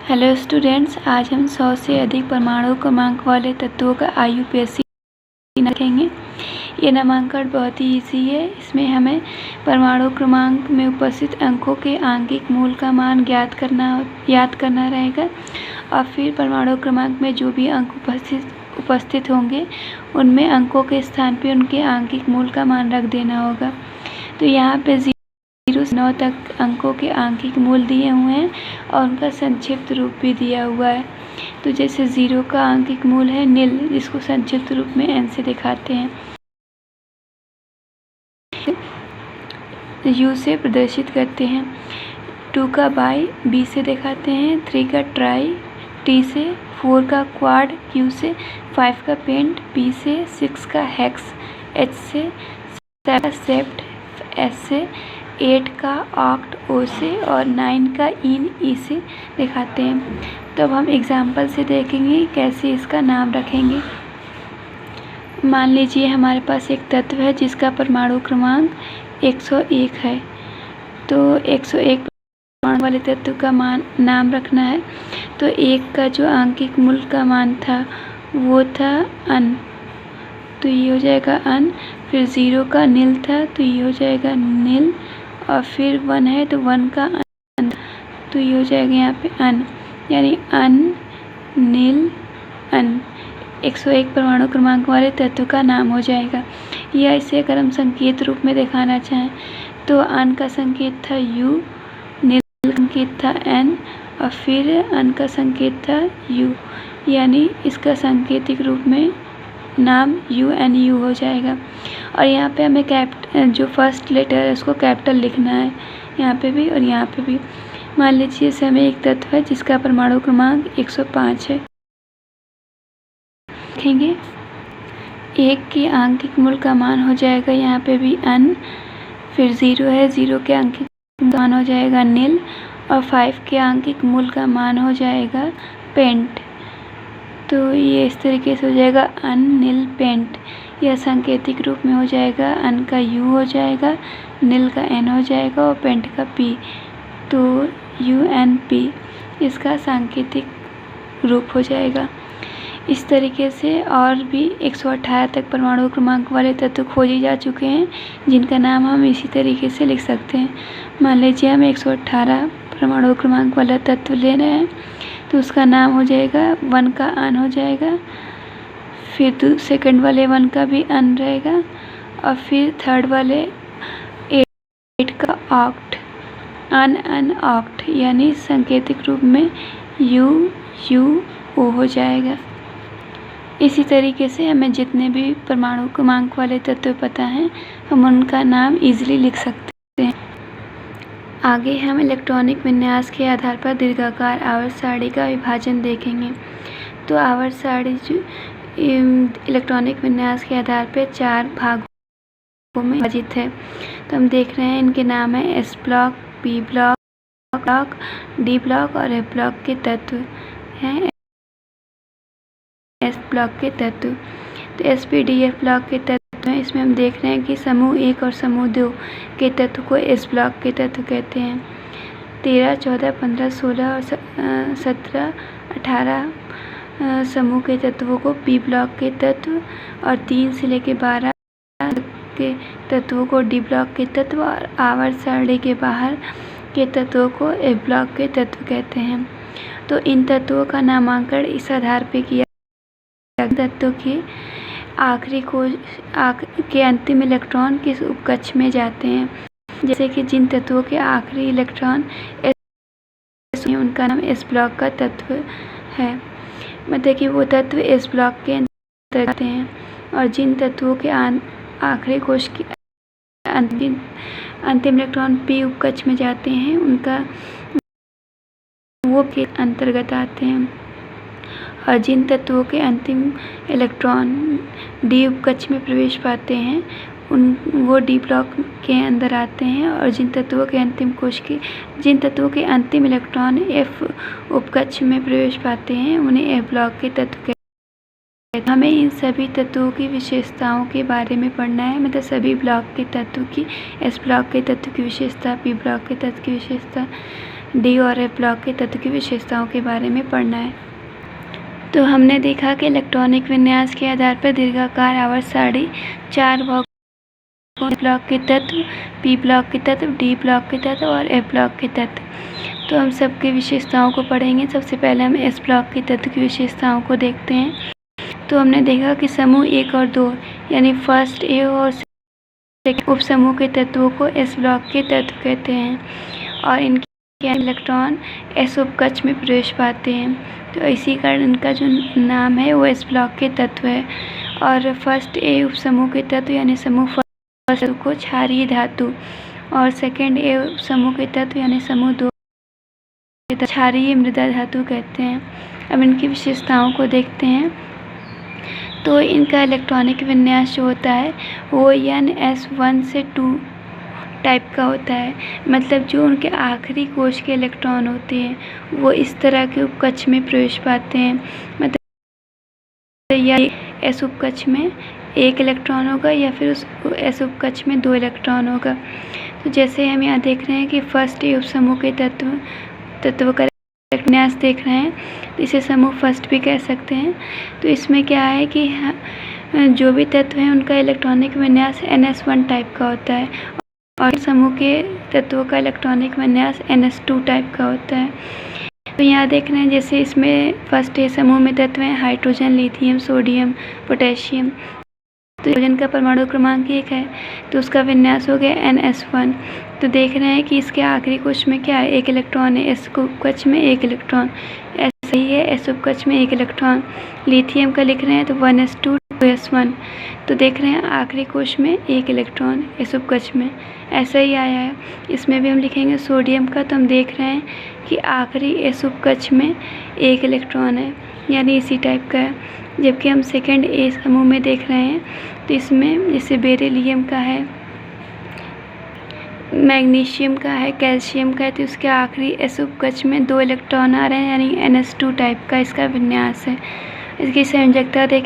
Hello students, आज हम 100 से अधिक परमाणु क्रमांक वाले तत्वों का IUPAC रखेंगे। ये नामांकन बहुत ही ईजी है। इसमें हमें परमाणु क्रमांक में उपस्थित अंकों के आंगिक मूल का मान याद करना रहेगा और फिर परमाणु क्रमांक में जो भी अंक उपस्थित होंगे उनमें अंकों के स्थान पे उनके आंगिक मूल का मान रख देना होगा। तो यहाँ पे 0 से 9 तक अंकों के आंगिक मूल दिए हुए हैं और उनका संक्षिप्त रूप भी दिया हुआ है। तो जैसे 0 का आंगिक मूल है नील, जिसको संक्षिप्त रूप में n से दिखाते हैं। U से प्रदर्शित करते हैं। 2 का बाई B से दिखाते हैं। 3 का ट्राई T से, 4 का क्वाड Q से, 5 का पेंट P से, 6 का हेक्स H से, 7 का सेप्ट S से, 8 का ऑक्ट O से और 9 का इन E से दिखाते हैं। तो अब हम एग्जाम्पल से देखेंगे कैसे इसका नाम रखेंगे। मान लीजिए हमारे पास एक तत्व है जिसका परमाणु क्रमांक 101 है। तो 101 परमाणु वाले तत्व का नाम रखना है। तो 1 का जो आंगिक मूल का मान था वो था अन, तो ये हो जाएगा अन। फिर 0 का नील था तो ये हो जाएगा नील। और फिर 1 है तो 1 का अन, तो ये हो जाएगा यहाँ पे अन, यानी अन नील अन 101 परमाणु क्रमांक वाले तत्व का नाम हो जाएगा। या इसे अगर हम संकेत रूप में दिखाना चाहें तो अन का संकेत था U, नील का संकेत था N और फिर अन का संकेत था U, यानी इसका सांकेतिक रूप में नाम UNU हो जाएगा। और यहाँ पे हमें जो फर्स्ट लेटर है उसको कैपिटल लिखना है, यहाँ पे भी और यहाँ पे भी। मान लीजिए इस समय एक तत्व है जिसका परमाणु क्रमांक 105 है। देखेंगे 1 के आंगिक मूल का मान हो जाएगा यहाँ पे भी अन। फिर 0 है, 0 के आंगिक मान हो जाएगा नील और 5 के आंगिक मूल का मान हो जाएगा पेंट। तो ये इस तरीके से हो जाएगा अन नील पेंट। यह सांकेतिक रूप में हो जाएगा अन का U हो जाएगा, नील का N हो जाएगा और पेंट का P, तो UNP इसका सांकेतिक रूप हो जाएगा। इस तरीके से और भी 118 तक परमाणु क्रमांक वाले तत्व खोजे जा चुके हैं जिनका नाम हम इसी तरीके से लिख सकते हैं। मान लीजिए हम 118 परमाणु क्रमांक वाला तत्व ले रहे हैं तो उसका नाम हो जाएगा 1 का अन हो जाएगा, फिर सेकंड वाले 1 का भी अन रहेगा और फिर थर्ड वाले 8 का ऑक्ट, अन ऑक्ट, यानी सांकेतिक रूप में UO हो जाएगा। इसी तरीके से हमें जितने भी परमाणु क्रमांक वाले तत्व पता हैं हम उनका नाम इजीली लिख सकते हैं। आगे हम इलेक्ट्रॉनिक विन्यास के आधार पर दीर्घाकार आवर्त सारणी का विभाजन देखेंगे। तो आवर्त सारणी जो इलेक्ट्रॉनिक विन्यास के आधार पर 4 भागों में विभाजित है। तो हम देख रहे हैं इनके नाम है S block, P block, D block और F ब्लॉक के तत्व हैं। S ब्लॉक के तत्व तो SPDF ब्लॉक के तत्व हैं। इसमें हम देख रहे हैं कि समूह 1 और समूह 2 के तत्व को S ब्लॉक के तत्व कहते हैं। 13, 14, 15, 16 और 17, 18 समूह के तत्वों को P ब्लॉक के तत्व और 3 से लेकर 12 के तत्वों को D ब्लॉक के तत्व और आवर्त सारणी के बाहर के तत्वों को F ब्लॉक के तत्व कहते हैं। तो इन तत्वों का नामांकन इस आधार पर किया तत्वों के आखिरी खोज के अंतिम इलेक्ट्रॉन किस उपकक्ष में जाते हैं। जैसे कि जिन तत्वों के आखिरी इलेक्ट्रॉन उनका नाम S ब्लॉक का तत्व है, मतलब कि वो तत्व S ब्लॉक के अंतर्गत आते हैं। और जिन तत्वों के आखिरी कोश के अंतिम इलेक्ट्रॉन P उपकक्ष में जाते हैं उनका वो के अंतर्गत आते हैं। और जिन तत्वों के अंतिम इलेक्ट्रॉन D उपकक्ष में प्रवेश पाते हैं वो D ब्लॉक के अंदर आते हैं। और जिन तत्वों के अंतिम इलेक्ट्रॉन F उपकक्ष में प्रवेश पाते हैं उन्हें F ब्लॉक के तत्व कहते हैं। हमें इन सभी तत्वों की विशेषताओं के बारे में पढ़ना है, मतलब सभी ब्लॉक के तत्व की, S ब्लॉक के तत्व की विशेषता, P ब्लॉक के तत्व की विशेषता, डी और एफ ब्लॉक के तत्व की विशेषताओं के बारे में पढ़ना है। तो हमने देखा कि इलेक्ट्रॉनिक विन्यास के आधार पर दीर्घाकार आवर्त सारणी 4 भागों ब्लॉक के तत्व, पी ब्लॉक के तत्व, डी ब्लॉक के तत्व और एफ ब्लॉक के तत्व। तो हम सबकी विशेषताओं को पढ़ेंगे। सबसे पहले हम एस ब्लॉक के तत्व की विशेषताओं को देखते हैं। तो हमने देखा कि समूह 1 और 2 यानी फर्स्ट ए और सेकंड उप समूह के तत्वों को एस ब्लॉक के तत्व कहते हैं और इनके इलेक्ट्रॉन एस उपकक्ष में प्रवेश पाते हैं। तो इसी कारण इनका जो नाम है वो एस ब्लॉक के तत्व है। और फर्स्ट ए उप समूह के तत्व यानी समूह फर्स्ट को क्षारीय धातु और सेकंड ए उप समूह के तत्व यानी समूह 2 क्षारीय मृदा धातु कहते हैं। अब इनकी विशेषताओं को देखते हैं। तो इनका इलेक्ट्रॉनिक विन्यास जो होता है वो NS1 से 2 टाइप का होता है। मतलब जो उनके आखिरी कोश के इलेक्ट्रॉन होते हैं वो इस तरह के उपकक्ष में प्रवेश पाते हैं। मतलब या एस उपकक्ष में 1 इलेक्ट्रॉन होगा या फिर उस एस उपकक्ष में 2 इलेक्ट्रॉन होगा। तो जैसे हम यहाँ देख रहे हैं कि फर्स्ट ए उप समूह के तत्व का विन्यास देख रहे हैं, तो इसे समूह फर्स्ट भी कह सकते हैं। तो इसमें क्या है कि जो भी तत्व हैं उनका इलेक्ट्रॉनिक विन्यास NS1 टाइप का होता है और समूह के तत्वों का इलेक्ट्रॉनिक विन्यास NS2 टाइप का होता है। तो यहाँ देख रहे हैं जैसे इसमें फर्स्ट ए समूह में तत्व हैं हाइड्रोजन, लिथियम, सोडियम, पोटेशियम। तो हाइड्रोजन का परमाणु क्रमांक 1 है तो उसका विन्यास हो गया NS1। तो देख रहे हैं कि इसके आखिरी कोश में क्या है, 1 इलेक्ट्रॉन है। एस उपकक्ष में 1 इलेक्ट्रॉन, ऐसा ही है एस उपकक्ष में 1 इलेक्ट्रॉन। लिथियम का लिख रहे हैं तो 1s2 2s1। तो देख रहे हैं आखिरी कोश में 1 इलेक्ट्रॉन एस उपकक्ष में, ऐसा ही आया है। इसमें भी हम लिखेंगे सोडियम का, तो हम देख रहे हैं कि आखिरी एस उपकक्ष में 1 इलेक्ट्रॉन है यानी इसी टाइप का है। जबकि हम सेकेंड ए समूह में देख रहे हैं तो इसमें जैसे बेरिलियम का है, मैग्नीशियम का है, कैल्शियम का है, तो उसके आखिरी एस उपकक्ष में 2 इलेक्ट्रॉन आ रहे हैं यानी NS2 टाइप का इसका विन्यास है। इसकी संयोजकता देख